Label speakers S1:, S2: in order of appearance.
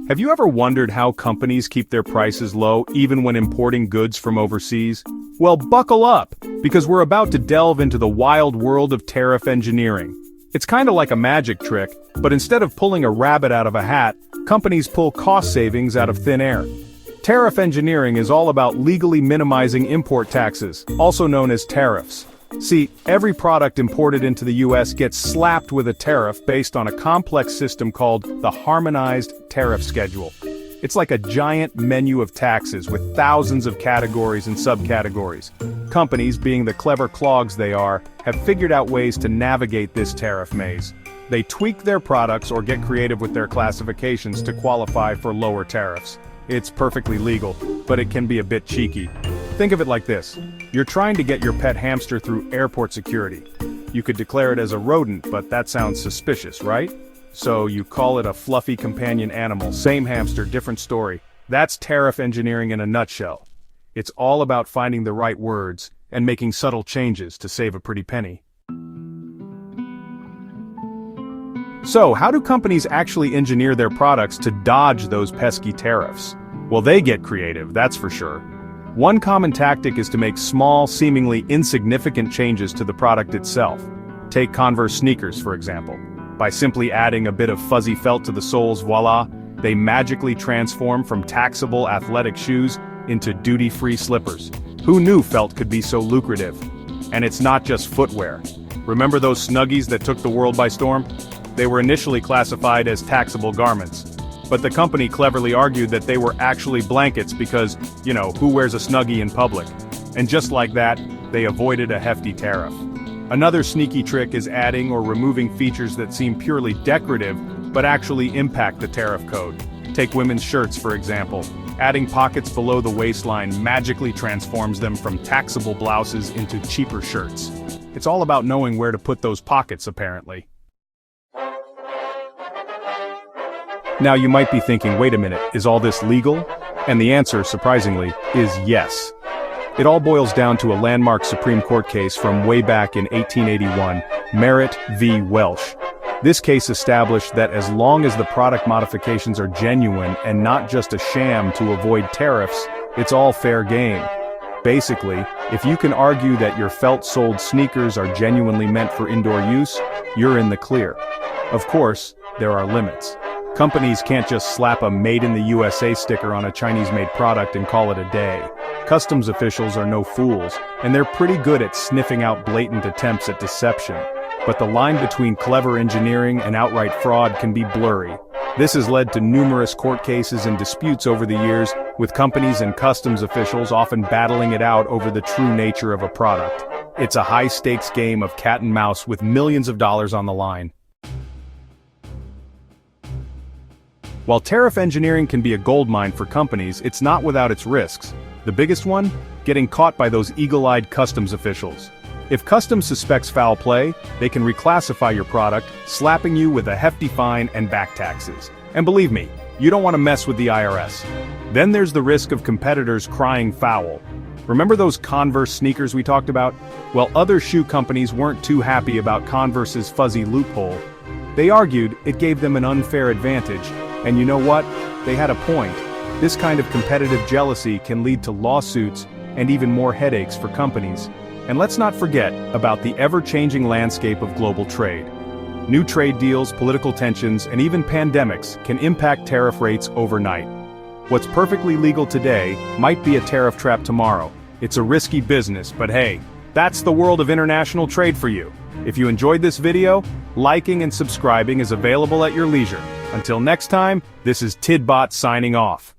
S1: Have you ever wondered how companies keep their prices low even when importing goods from overseas? Well, buckle up, because we're about to delve into the wild world of tariff engineering. It's kind of like a magic trick, but instead of pulling a rabbit out of a hat, companies pull cost savings out of thin air. Tariff engineering is all about legally minimizing import taxes, also known as tariffs. See, every product imported into the US gets slapped with a tariff based on a complex system called the Harmonized Tariff Schedule. It's like a giant menu of taxes with thousands of categories and subcategories. Companies, being the clever clogs they are, have figured out ways to navigate this tariff maze. They tweak their products or get creative with their classifications to qualify for lower tariffs. It's perfectly legal, but it can be a bit cheeky. Think of it like this. You're trying to get your pet hamster through airport security. You could declare it as a rodent, but that sounds suspicious, right? So you call it a fluffy companion animal. Same hamster, different story. That's tariff engineering in a nutshell. It's all about finding the right words and making subtle changes to save a pretty penny. So, how do companies actually engineer their products to dodge those pesky tariffs? Well, they get creative, that's for sure. One common tactic is to make small, seemingly insignificant changes to the product itself. Take Converse sneakers, for example. By simply adding a bit of fuzzy felt to the soles, voila, they magically transform from taxable athletic shoes into duty-free slippers. Who knew felt could be so lucrative? And it's not just footwear. Remember those Snuggies that took the world by storm? They were initially classified as taxable garments. But the company cleverly argued that they were actually blankets because, who wears a Snuggie in public? And just like that, they avoided a hefty tariff. Another sneaky trick is adding or removing features that seem purely decorative, but actually impact the tariff code. Take women's shirts, for example. Adding pockets below the waistline magically transforms them from taxable blouses into cheaper shirts. It's all about knowing where to put those pockets, apparently. Now you might be thinking, wait a minute, is all this legal? And the answer, surprisingly, is yes. It all boils down to a landmark Supreme Court case from way back in 1881, Merritt v. Welsh. This case established that as long as the product modifications are genuine and not just a sham to avoid tariffs, it's all fair game. Basically, if you can argue that your felt-soled sneakers are genuinely meant for indoor use, you're in the clear. Of course, there are limits. Companies can't just slap a Made in the USA sticker on a Chinese-made product and call it a day. Customs officials are no fools, and they're pretty good at sniffing out blatant attempts at deception. But the line between clever engineering and outright fraud can be blurry. This has led to numerous court cases and disputes over the years, with companies and customs officials often battling it out over the true nature of a product. It's a high-stakes game of cat and mouse with millions of dollars on the line. While tariff engineering can be a goldmine for companies, it's not without its risks. The biggest one? Getting caught by those eagle-eyed customs officials. If customs suspects foul play, they can reclassify your product, slapping you with a hefty fine and back taxes. And believe me, you don't want to mess with the IRS. Then there's the risk of competitors crying foul. Remember those Converse sneakers we talked about? Well, other shoe companies weren't too happy about Converse's fuzzy loophole. They argued it gave them an unfair advantage. And you know what? They had a point. This kind of competitive jealousy can lead to lawsuits and even more headaches for companies. And let's not forget about the ever-changing landscape of global trade. New trade deals, political tensions, and even pandemics can impact tariff rates overnight. What's perfectly legal today might be a tariff trap tomorrow. It's a risky business, but hey, that's the world of international trade for you. If you enjoyed this video, liking and subscribing is available at your leisure. Until next time, this is Tidbot signing off.